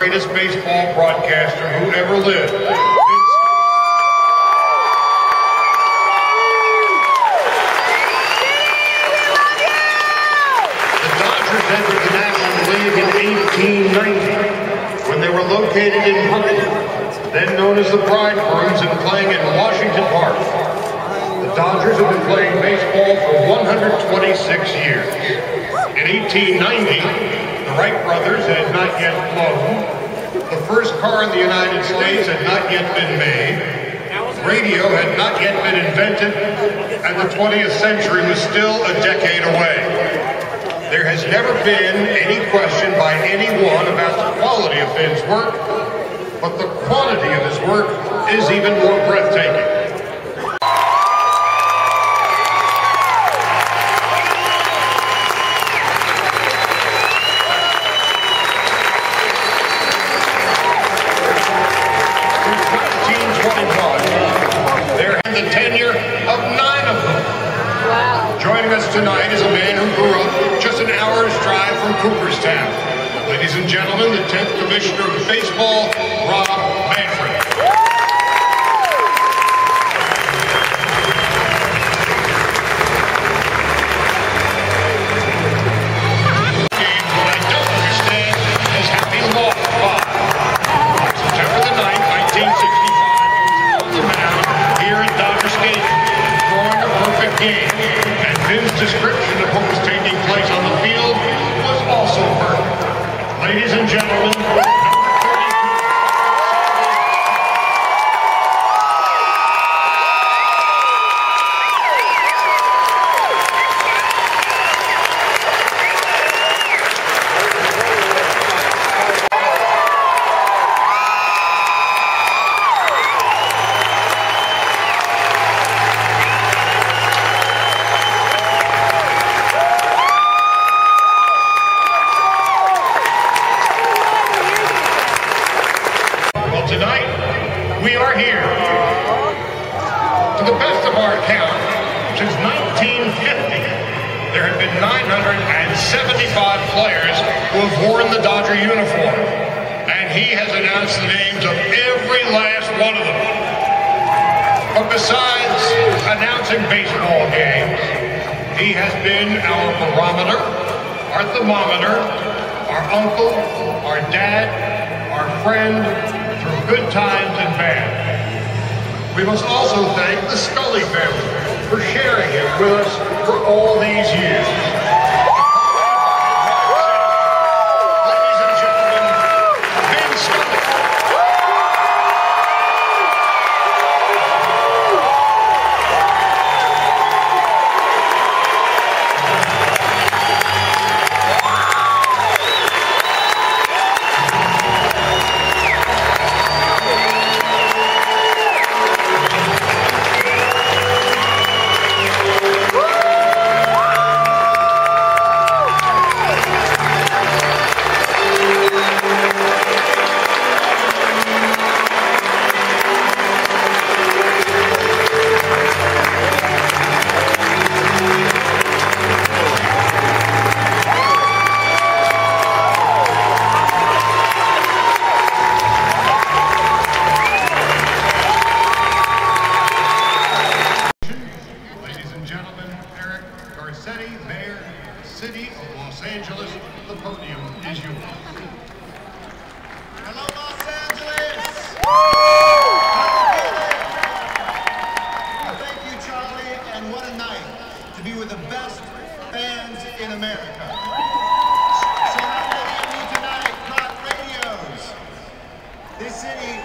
Greatest baseball broadcaster who ever lived. The Dodgers entered the National League in 1890 when they were located in Brooklyn, then known as the Bridegrooms, and playing in Washington Park. The Dodgers have been playing baseball for 126 years. In 1890, the Wright brothers had not yet flown. The first car in the United States had not yet been made. Radio had not yet been invented, and the 20th century was still a decade away. There has never been any question by anyone about the quality of Vin's work, but the quantity of his work is even more breathtaking. The tenure of 9 of them. Wow. Joining us tonight is a man who grew up just an hour's drive from Cooperstown. Ladies and gentlemen, the 10th Commissioner of Baseball, Rob Manfred. Games, what I don't understand is how he lost 5. September the 9th, 1965, on the mound here at Dodger Stadium, throwing a perfect game, and Vin's description of what was taking place on the field was also perfect. Ladies and gentlemen, tonight, we are here. To the best of our count, since 1950, there have been 975 players who have worn the Dodger uniform, and he has announced the names of every last one of them. But besides announcing baseball games, he has been our barometer, our thermometer, our uncle, our dad, our friend, through good times and bad. We must also thank the Scully family for sharing him with us for all these years. Ladies and gentlemen, Vin Scully. Garcetti, Mayor, City of Los Angeles, the podium is yours. Hello, Los Angeles! Thank you, Charlie, and what a night to be with the best fans in America. So how many of you tonight brought radios? This city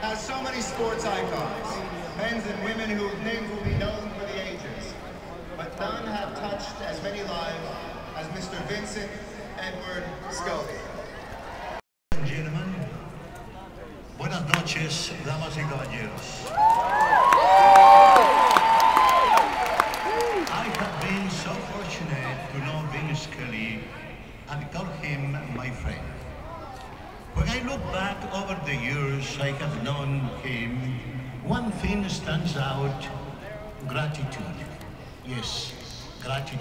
has so many sports icons, men and women whose names will be known for the ages. But none have touched as many lives as Mr. Vincent Edward Scully. Ladies and gentlemen, buenas noches, damas y caballeros. I have been so fortunate to know Vin Scully and call him my friend. When I look back over the years I have known him, one thing stands out: gratitude. Yes, gratitude.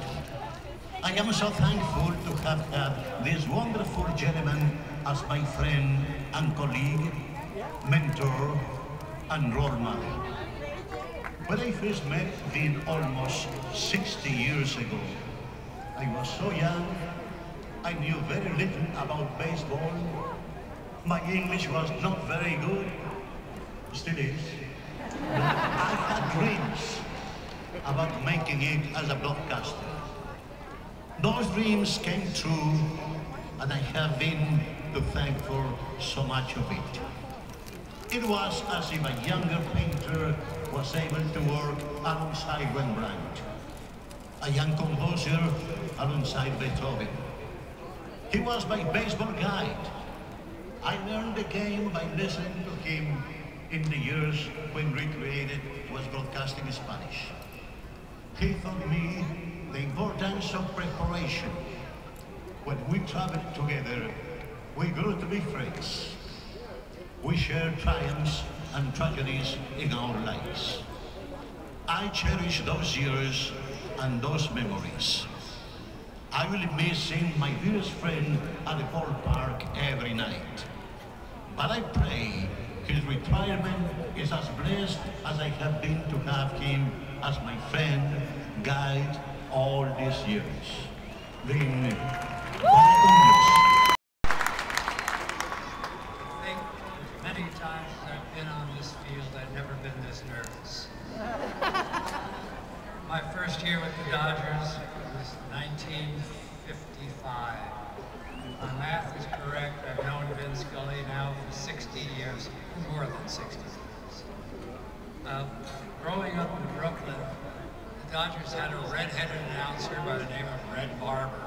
I am so thankful to have had this wonderful gentleman as my friend and colleague, mentor, and role model. When I first met Vin almost 60 years ago, I was so young, I knew very little about baseball. My English was not very good, still is. But I had dreams about making it as a broadcaster. Those dreams came true, and I have Vin to thank for so much of it. It was as if a younger painter was able to work alongside Rembrandt, a young composer alongside Beethoven. He was my baseball guide. I learned the game by listening to him in the years when Recreated was broadcasting in Spanish. He taught me the importance of preparation. When we traveled together, we grew to be friends. We shared triumphs and tragedies in our lives. I cherish those years and those memories. I will miss seeing my dearest friend at the ballpark every night. But I pray his retirement is as blessed as I have been to have him as my friend, guide, all these years. Vin, many times I've been on this field, I've never been this nervous. My first year with the Dodgers was 1955. My math is correct. I've known Vin Scully now for 60 years, more than 60 years. Growing up in Brooklyn, the Dodgers had a red-headed announcer by the name of Red Barber.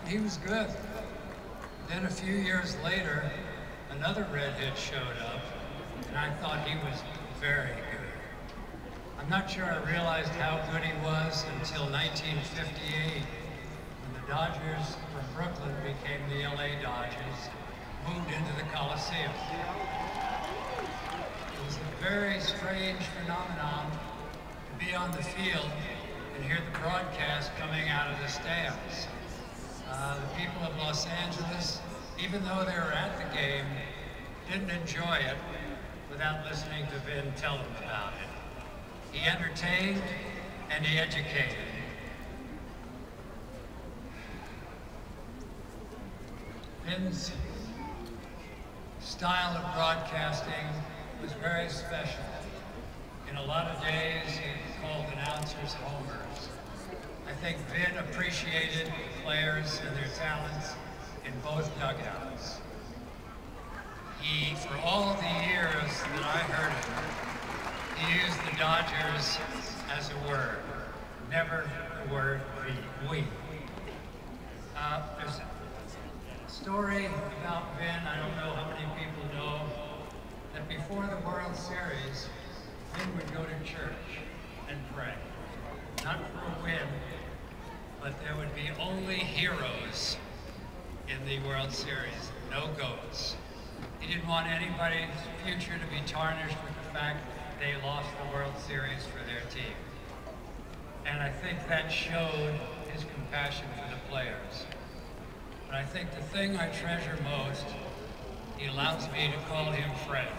He was good. Then a few years later, another redhead showed up, and I thought he was very good. I'm not sure I realized how good he was until 1958, when the Dodgers from Brooklyn became the LA Dodgers, moved into the Coliseum. It was a very strange phenomenon to be on the field and hear the broadcast coming out of the stands. The people of Los Angeles, even though they were at the game, didn't enjoy it without listening to Vin tell them about it. He entertained and he educated. Vin's style of broadcasting was very special. In a lot of days, he called announcers homers. I think Vin appreciated players and their talents in both dugouts. He, for all the years that I heard him, he used the Dodgers as a word, never the word we. There's a story about Vin, I don't know how many people know, that before the World Series, Vin would go to church and pray. Not for a win, but there would be only heroes in the World Series, no goats. He didn't want anybody's future to be tarnished with the fact that they lost the World Series for their team. And I think that showed his compassion for the players. But I think the thing I treasure most, he allows me to call him friend.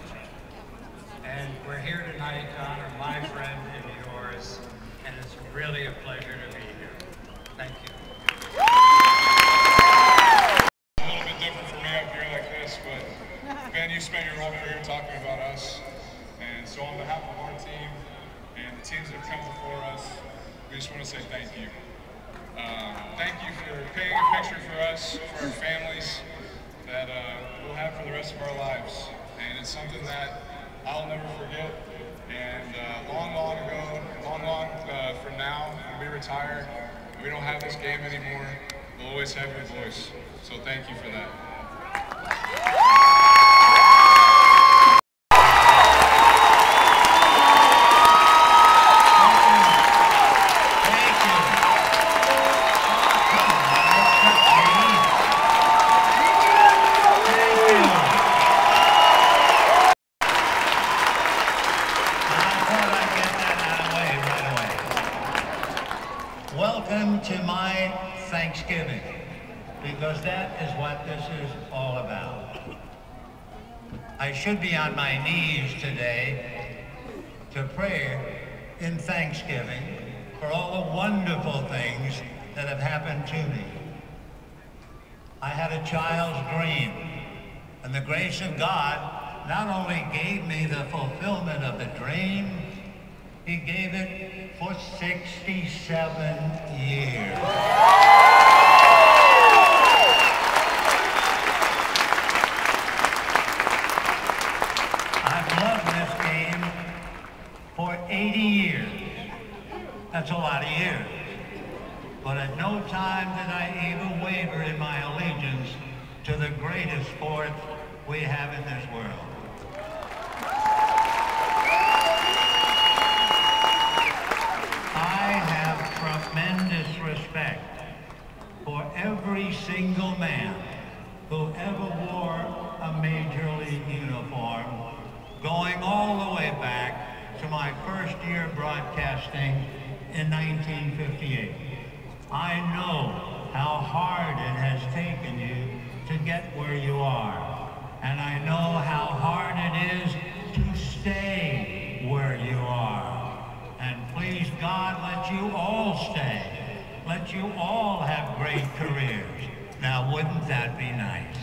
And we're here tonight to honor my friend and yours, and it's really a pleasure to be here. Thank you. A little bit different for me up here like this, but Ben, you spent your whole career talking about us, and so on behalf of our team and the teams that have come before us, we just want to say thank you. Thank you for painting a picture for us, for our families, that we'll have for the rest of our lives. And it's something that I'll never forget. And long ago, long from now, when we retire, we don't have this game anymore, we'll always have your voice. So thank you for that. Welcome to my Thanksgiving. because that is what this is all about. I should be on my knees today to pray in thanksgiving for all the wonderful things that have happened to me. I had a child's dream, and the grace of God not only gave me the fulfillment of the dream, He gave it for 67 years. I've loved this game for 80 years. That's a lot of years. But at no time did I even waver in my allegiance to the greatest sport we have in this world. I have tremendous respect for every single man who ever wore a Major League uniform, going all the way back to my first year broadcasting in 1958. I know how hard it has taken you to get where you are, and I know how hard it is to stay where you are. And please God, let you all stay. Let you all have great careers. Now, wouldn't that be nice?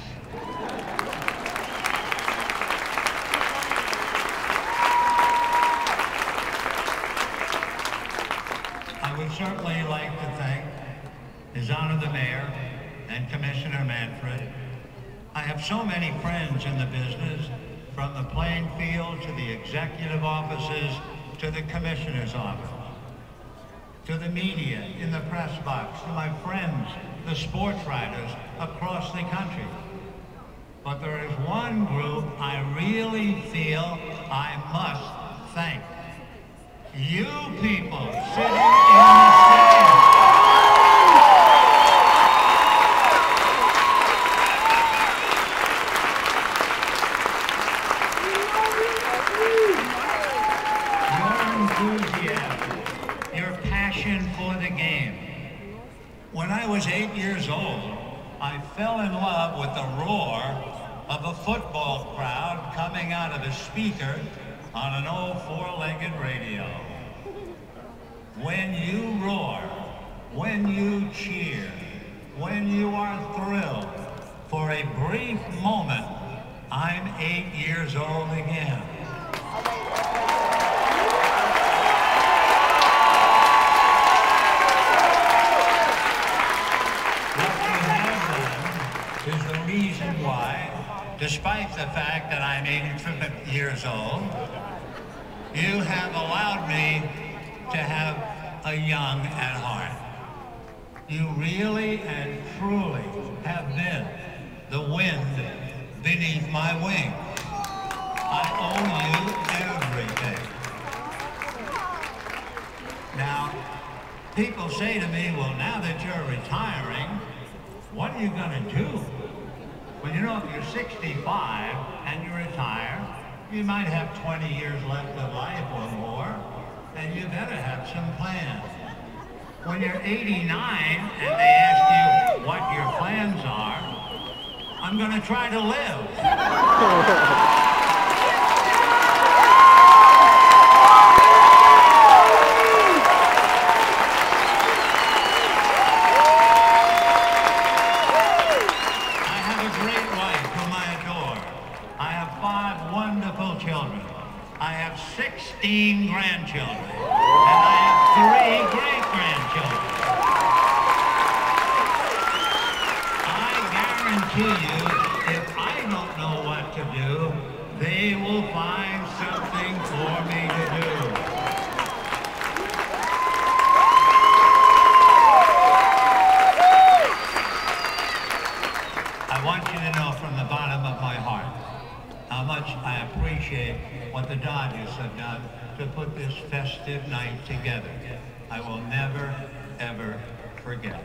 I would certainly like to thank His Honor the Mayor and Commissioner Manfred. I have so many friends in the business, from the playing field to the executive offices to the commissioner's office, to the media in the press box, to my friends, the sports writers across the country. But there is one group I really feel I must thank. You people sitting in the stands. When I was 8 years old, I fell in love with the roar of a football crowd coming out of a speaker on an old four-legged radio. When you roar, when you cheer, when you are thrilled, for a brief moment, I'm 8 years old again. Reason why, despite the fact that I'm 80 years old, you have allowed me to have a young at heart. You really and truly have been the wind beneath my wing. I owe you everything. Now, people say to me, well, now that you're retiring, what are you going to do? Well, you know, if you're 65 and you retire, you might have 20 years left of life or more, and you better have some plans. When you're 89 and they ask you what your plans are, I'm going to try to live. I have 16 grandchildren, and I have 3 great-grandchildren. I guarantee you, if I don't know what to do, they will find something for me to do. I want you to know from the bottom of my heart how much I appreciate what the Dodgers have done to put this festive night together. I will never, ever forget.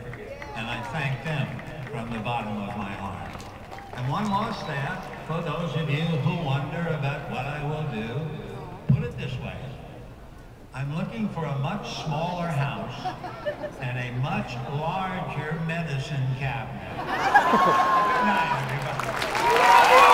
And I thank them from the bottom of my heart. And one more stat, for those of you who wonder about what I will do, put it this way. I'm looking for a much smaller house and a much larger medicine cabinet. Good night, everybody.